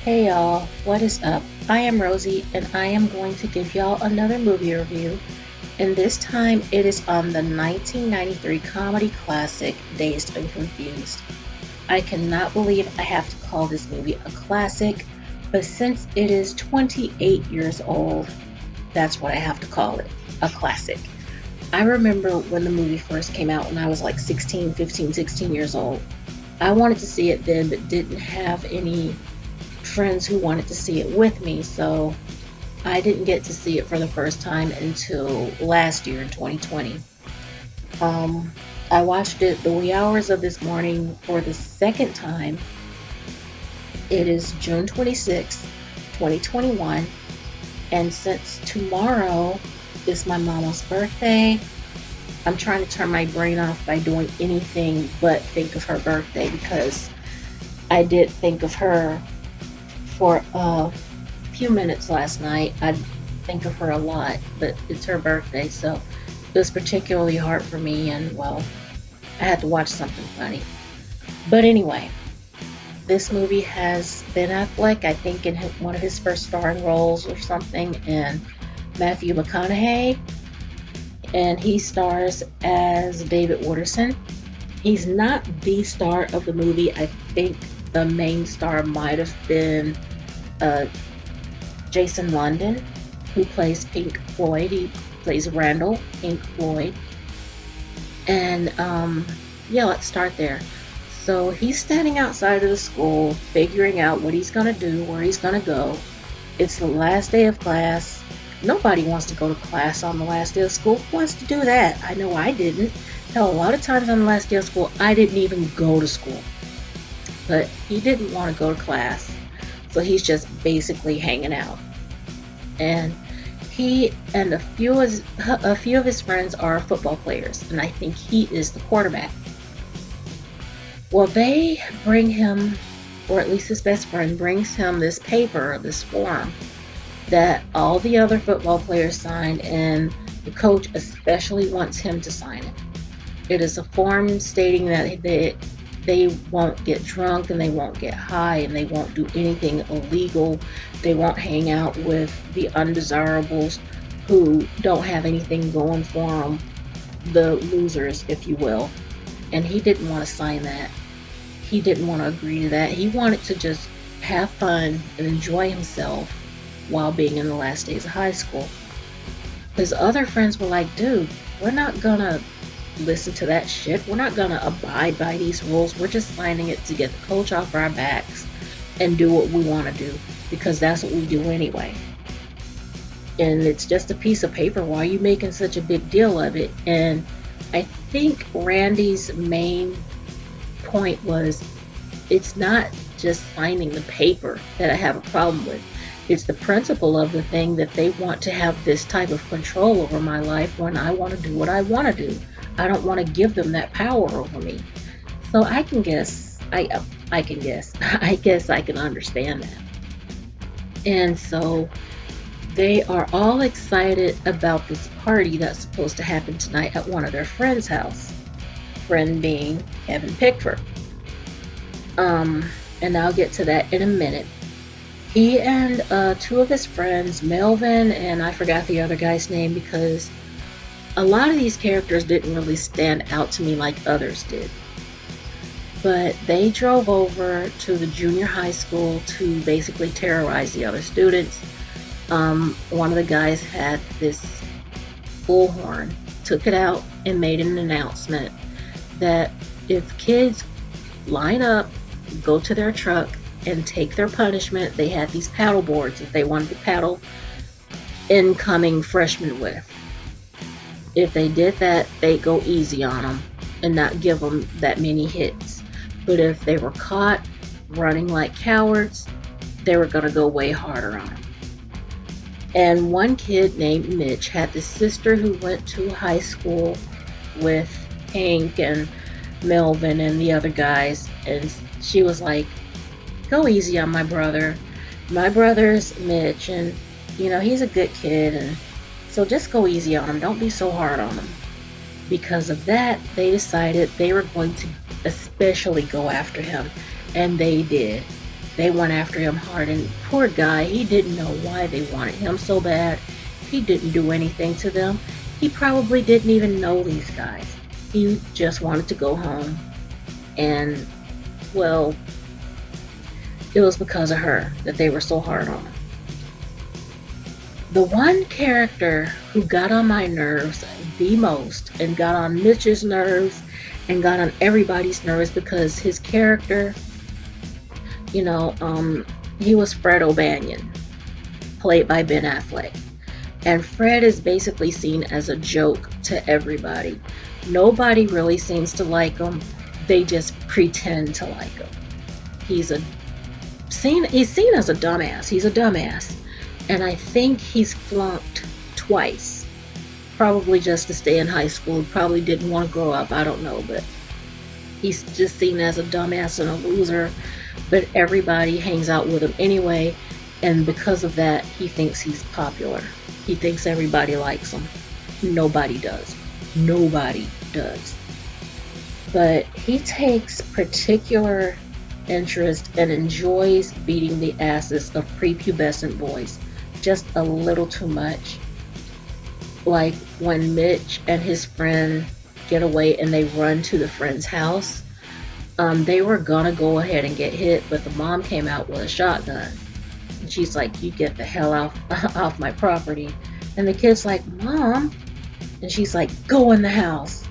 Hey y'all, what is up? I am Rosie and I am going to give y'all another movie review, and this time it is on the 1993 comedy classic Dazed and Confused. I cannot believe I have to call this movie a classic, but since it is 28 years old, that's what I have to call it, a classic. I remember when the movie first came out when I was like 16, 15, 16 years old. I wanted to see it then, but didn't have any friends who wanted to see it with me, so I didn't get to see it for the first time until last year in 2020. Um, I watched it the wee hours of this morning for the second time. It is June 26th, 2021, and since tomorrow is my mama's birthday, I'm trying to turn my brain off by doing anything but think of her birthday because I did think of her for a few minutes last night. I think of her a lot, but it's her birthday, so it was particularly hard for me, and well, I had to watch something funny. But anyway, this movie has Ben Affleck, I think, in one of his first starring roles or something, and Matthew McConaughey, and he stars as David Waterson. He's not the star of the movie. I think the main star might have been uh, Jason London, who plays Pink Floyd. He plays Randall Pink Floyd. And yeah, let's start there. So he's standing outside of the school, figuring out what he's going to do, where he's going to go. It's the last day of class. Nobody wants to go to class on the last day of school. Who wants to do that? I know I didn't. Hell, a lot of times on the last day of school, I didn't even go to school. But he didn't want to go to class. So he's just basically hanging out. And he and a few of his friends are football players, and I think he is the quarterback. Well, they bring him, or at least his best friend brings him this paper, this form that all the other football players signed, and the coach especially wants him to sign it. It is a form stating that they won't get drunk and they won't get high and they won't do anything illegal. They won't hang out with the undesirables who don't have anything going for them, the losers, if you will. And he didn't want to sign that. He didn't want to agree to that. He wanted to just have fun and enjoy himself while being in the last days of high school. His other friends were like, dude, we're not gonna listen to that shit. We're not gonna abide by these rules. We're just signing it to get the coach off our backs and do what we want to do because that's what we do anyway. And it's just a piece of paper. Why are you making such a big deal of it? And I think Randy's main point was it's not just signing the paper that I have a problem with. It's the principle of the thing that they want to have this type of control over my life when I want to do what I want to do. I don't want to give them that power over me. So I can guess, I can guess, I guess I can understand that. And so they are all excited about this party that's supposed to happen tonight at one of their friends' house. Friend being Kevin Pickford. And I'll get to that in a minute. He and two of his friends, Melvin, and I forgot the other guy's name because a lot of these characters didn't really stand out to me like others did. But they drove over to the junior high school to basically terrorize the other students. One of the guys had this bullhorn, took it out, and made an announcement that if kids line up, go to their truck, and take their punishment, they had these paddle boards that they wanted to paddle incoming freshmen with. If they did that, they'd go easy on them and not give them that many hits. But if they were caught running like cowards, they were going to go way harder on them. And one kid named Mitch had this sister who went to high school with Hank and Melvin and the other guys, and she was like, go easy on my brother. My brother's Mitch, and he's a good kid, and so just go easy on him. Don't be so hard on him. Because of that, they decided they were going to especially go after him, and they did. They went after him hard, and poor guy, he didn't know why they wanted him so bad. He didn't do anything to them. He probably didn't even know these guys. He just wanted to go home, and well, it was because of her that they were so hard on him. The one character who got on my nerves the most, and got on Mitch's nerves, and got on everybody's nerves, because his character, he was Fred O'Banion, played by Ben Affleck. And Fred is basically seen as a joke to everybody. Nobody really seems to like him. They just pretend to like him. He's seen as a dumbass. He's a dumbass. And I think he's flunked twice. Probably just to stay in high school. Probably didn't want to grow up. I don't know. But he's just seen as a dumbass and a loser. But everybody hangs out with him anyway. And because of that, he thinks he's popular. He thinks everybody likes him. Nobody does. Nobody does. But he takes particular interest and enjoys beating the asses of prepubescent boys. Just a little too much. Like when Mitch and his friend get away and they run to the friend's house. They were gonna go ahead and get hit, but the mom came out with a shotgun. And she's like, "You get the hell off my property." And the kid's like, "Mom." And she's like, "Go in the house."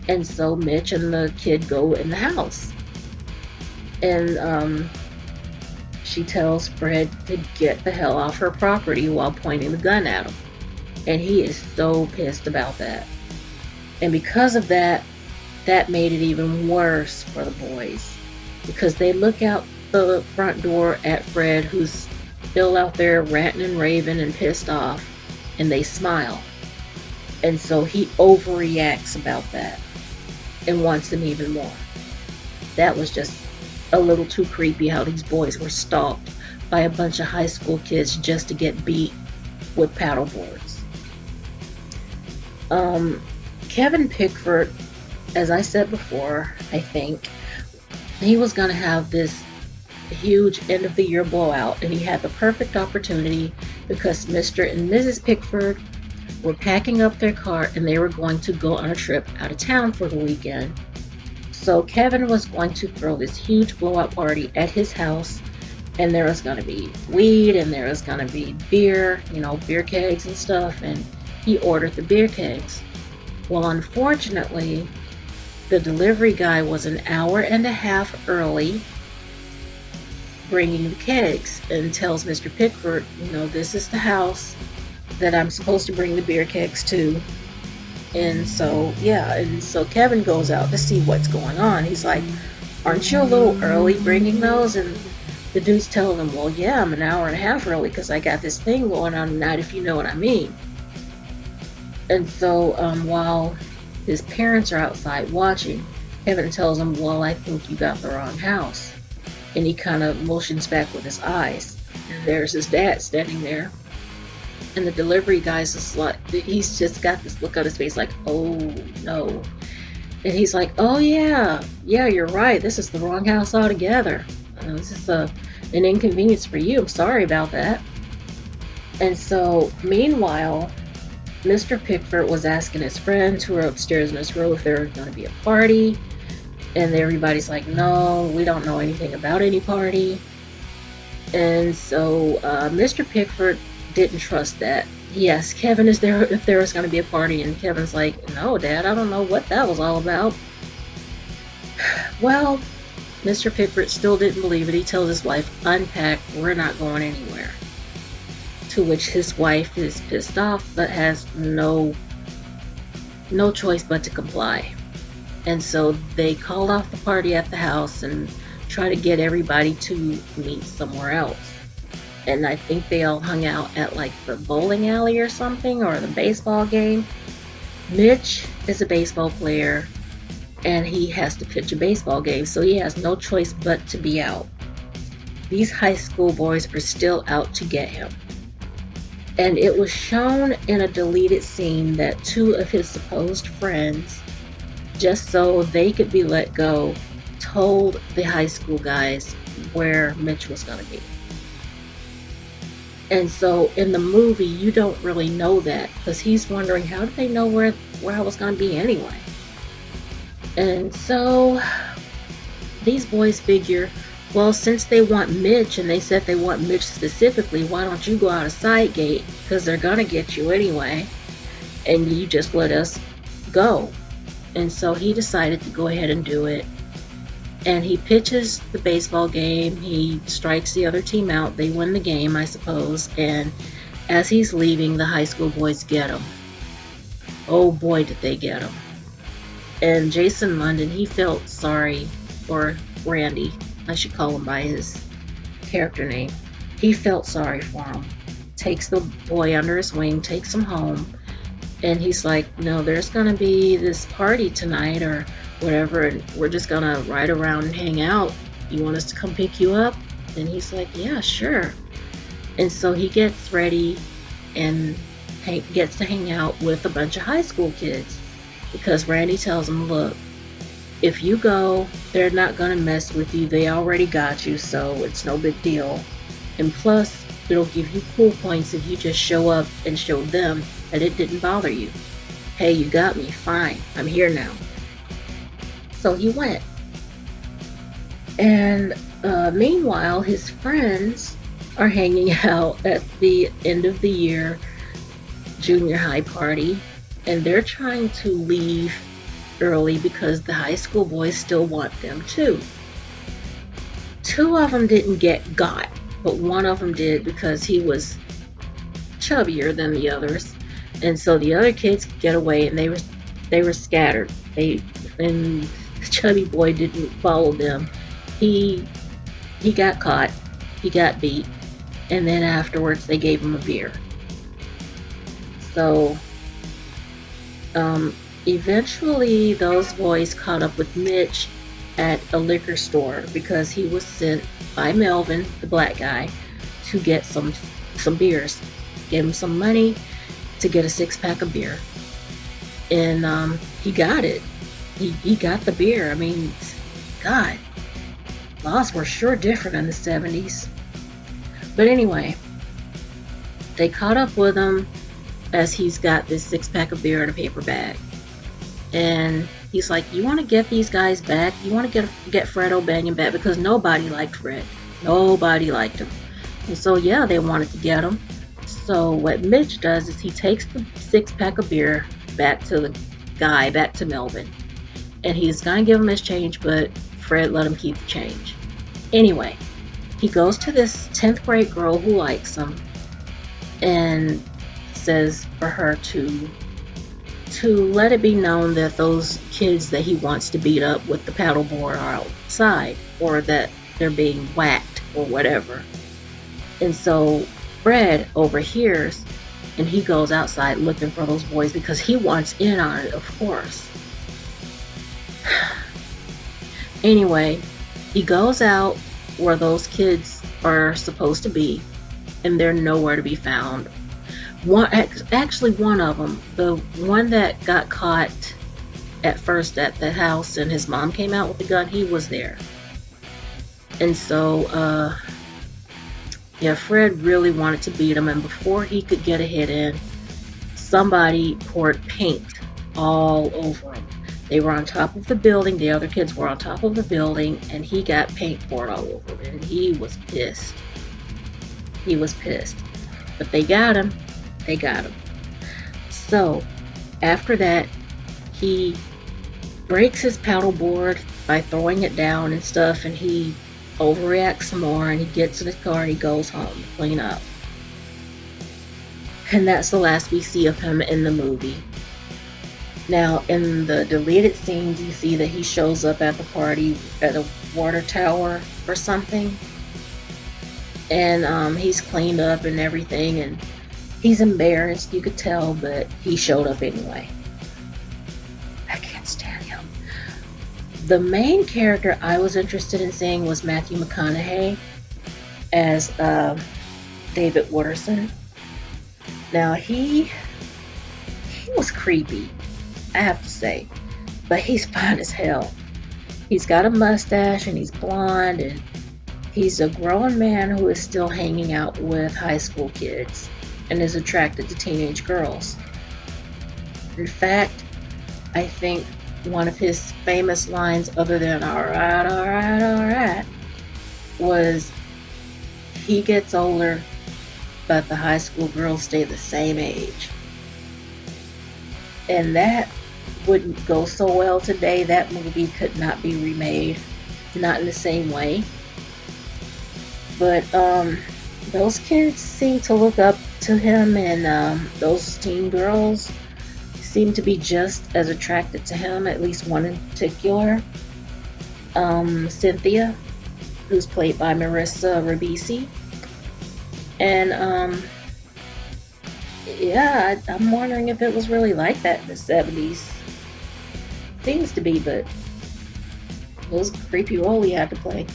And so Mitch and the kid go in the house. And she tells Fred to get the hell off her property while pointing the gun at him. And he is so pissed about that. And because of that, that made it even worse for the boys. Because they look out the front door at Fred, who's still out there ranting and raving and pissed off, and they smile. And so he overreacts about that and wants them even more. That was just a little too creepy, how these boys were stalked by a bunch of high school kids just to get beat with paddle boards. Kevin Pickford, as I said before, I think he was going to have this huge end of the year blowout, and he had the perfect opportunity because Mr. and Mrs. Pickford were packing up their car and they were going to go on a trip out of town for the weekend. So Kevin was going to throw this huge blowout party at his house, and there was going to be weed and there was going to be beer, beer kegs and stuff, and he ordered the beer kegs. Well, unfortunately, the delivery guy was an hour and a half early bringing the kegs, and tells Mr. Pickford, this is the house that I'm supposed to bring the beer kegs to. And so Kevin goes out to see what's going on. He's like, "Aren't you a little early bringing those?" And the dude's telling him, "Well, yeah, I'm an hour and a half early because I got this thing going on tonight, if you know what I mean." And so while his parents are outside watching, Kevin tells him, "Well, I think you got the wrong house." And he kind of motions back with his eyes. And there's his dad standing there. And the delivery guy's just like, he's just got this look on his face like, "Oh no." And he's like, "Oh yeah, you're right. This is the wrong house altogether. This is an inconvenience for you. I'm sorry about that." And so, meanwhile, Mr. Pickford was asking his friends who were upstairs in his room if there was going to be a party. And everybody's like, "No, we don't know anything about any party." And so Mr. Pickford didn't trust that. He asked Kevin if there was going to be a party, and Kevin's like, "No, Dad, I don't know what that was all about." Well, Mr. Pickford still didn't believe it. He tells his wife, "Unpack, we're not going anywhere." To which his wife is pissed off, but has no choice but to comply. And so they called off the party at the house and try to get everybody to meet somewhere else. And I think they all hung out at like the bowling alley or something, or the baseball game. Mitch is a baseball player and he has to pitch a baseball game, so he has no choice but to be out. These high school boys are still out to get him. And it was shown in a deleted scene that two of his supposed friends, just so they could be let go, told the high school guys, where Mitch was going to be. And so in the movie, you don't really know that because he's wondering, how did they know where I was going to be anyway? And so these boys figure, well, since they want Mitch and they said they want Mitch specifically, why don't you go out a side gate? Because they're going to get you anyway. And you just let us go. And so he decided to go ahead and do it. And he pitches the baseball game. He strikes the other team out. They win the game, I suppose. And as he's leaving, the high school boys get him. Oh boy, did they get him. And Jason London, he felt sorry for Randy. I should call him by his character name. He felt sorry for him. Takes the boy under his wing, takes him home. And he's like, no, there's going to be this party tonight or whatever, and we're just going to ride around and hang out. You want us to come pick you up? And he's like, yeah, sure. And so he gets ready and gets to hang out with a bunch of high school kids because Randy tells him, look, if you go, they're not going to mess with you. They already got you, so it's no big deal. And plus, it'll give you cool points if you just show up and show them that it didn't bother you. Hey, you got me. Fine. I'm here now. So he went. And meanwhile, his friends are hanging out at the end of the year junior high party. And they're trying to leave early because the high school boys still want them too. Two of them didn't get got, but one of them did because he was chubbier than the others. And so the other kids could get away, and they were scattered. And the chubby boy didn't follow them. He got caught. He got beat. And then afterwards they gave him a beer. So eventually those boys caught up with Mitch at a liquor store because he was sent by Melvin, the black guy, to get some beers. Gave him some money to get a 6-pack of beer. And he got it. He got the beer. I mean, God, laws were sure different in the 70s. But anyway, they caught up with him as he's got this 6-pack of beer in a paper bag. And he's like, you want to get these guys back? You want to get Fred O'Banion back? Because nobody liked Fred. Nobody liked him. And so, yeah, they wanted to get him. So what Mitch does is he takes the 6-pack of beer back to the guy, back to Melvin. And he's going to give him his change, but Fred let him keep the change. Anyway, he goes to this 10th grade girl who likes him and says for her to let it be known that those kids that he wants to beat up with the paddleboard are outside, or that they're being whacked or whatever. And so Fred overhears, and he goes outside looking for those boys because he wants in on it, of course. Anyway, he goes out where those kids are supposed to be, and they're nowhere to be found. One of them, the one that got caught at first at the house and his mom came out with the gun, he was there. And so, Fred really wanted to beat him, and before he could get a hit in, somebody poured paint all over him. They were on top of the building, the other kids were on top of the building, and he got paint poured all over him, and he was pissed. He was pissed. But they got him. They got him. So, after that, he breaks his paddleboard by throwing it down and stuff, and he overreacts some more, and he gets in his car and he goes home to clean up. And that's the last we see of him in the movie. Now, in the deleted scenes, you see that he shows up at the party at a water tower or something. And he's cleaned up and everything, and he's embarrassed, you could tell, but he showed up anyway. I can't stand him. The main character I was interested in seeing was Matthew McConaughey as David Waterson. Now, he was creepy, I have to say, but he's fine as hell. He's got a mustache and he's blonde, and He's a grown man who is still hanging out with high school kids and is attracted to teenage girls. In fact, I think one of his famous lines, other than alright, alright, alright, was he gets older, but the high school girls stay the same age. And that wouldn't go so well today. That movie could not be remade, not in the same way. But those kids seem to look up to him, and those teen girls seem to be just as attracted to him, at least one in particular, Cynthia, who's played by Marissa Ribisi. And yeah, I'm wondering if it was really like that in the 70s. Seems to be, but it was a creepy role he had to play.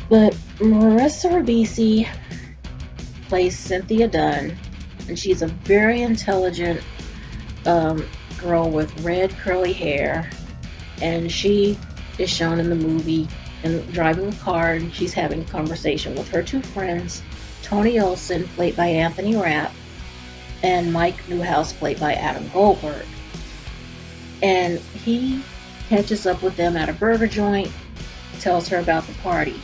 But Marissa Ribisi plays Cynthia Dunn, and she's a very intelligent girl with red curly hair, and she is shown in the movie and driving a car, and she's having a conversation with her two friends, Tony Olson, played by Anthony Rapp, and Mike Newhouse, played by Adam Goldberg. And he catches up with them at a burger joint, tells her about the party.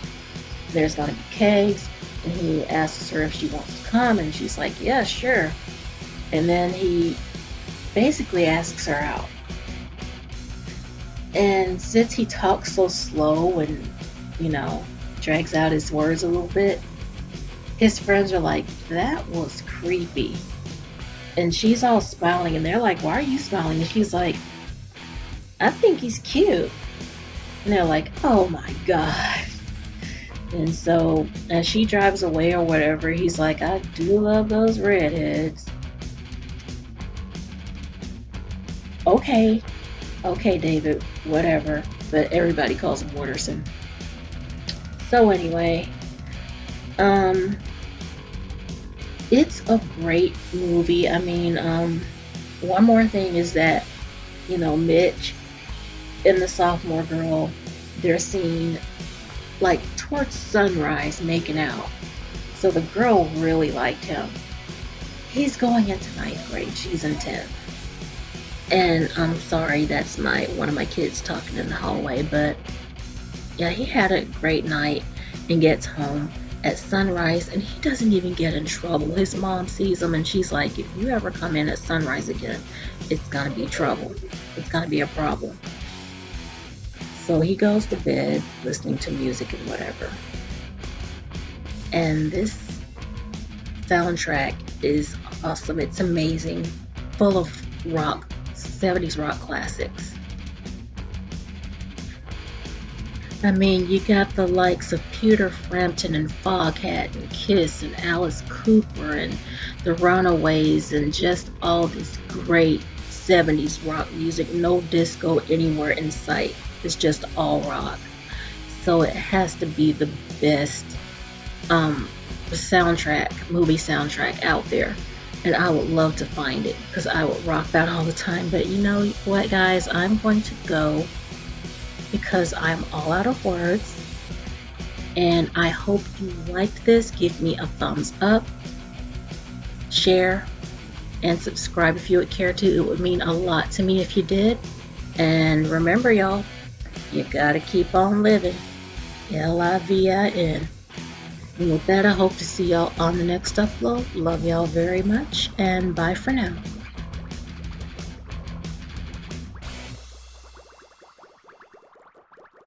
There's going to be kegs, and he asks her if she wants to come, and she's like, yeah, sure. And then he basically asks her out. And since he talks so slow and, drags out his words a little bit, his friends are like, that was creepy. And she's all smiling, and they're like, why are you smiling? And she's like, I think he's cute. And they're like, oh my God. And so as she drives away or whatever, he's like, I do love those redheads. Okay, David, whatever. But everybody calls him Waterson. So anyway, it's a great movie. I mean, one more thing is that, Mitch and the sophomore girl, they're seen like towards sunrise making out. So the girl really liked him. He's going into 9th grade. She's in 10th. And I'm sorry, that's one of my kids talking in the hallway, but yeah, he had a great night and gets home at sunrise, and he doesn't even get in trouble. His mom sees him, and she's like, if you ever come in at sunrise again, it's gonna be trouble. It's gonna be a problem. So he goes to bed listening to music and whatever. And this soundtrack is awesome. It's amazing, full of rock, 70s rock classics. I mean, you got the likes of Peter Frampton and Foghat and Kiss and Alice Cooper and the Runaways and just all this great 70s rock music. No disco anywhere in sight. It's just all rock. So it has to be the best movie soundtrack out there. And I would love to find it because I would rock that all the time. But you know what, guys? I'm going to go because I'm all out of words. And I hope you liked this. Give me a thumbs up, share, and subscribe if you would care to. It would mean a lot to me if you did. And remember, y'all, you gotta keep on living. LIVIN. And with that, I hope to see y'all on the next upload. Love y'all very much, and bye for now.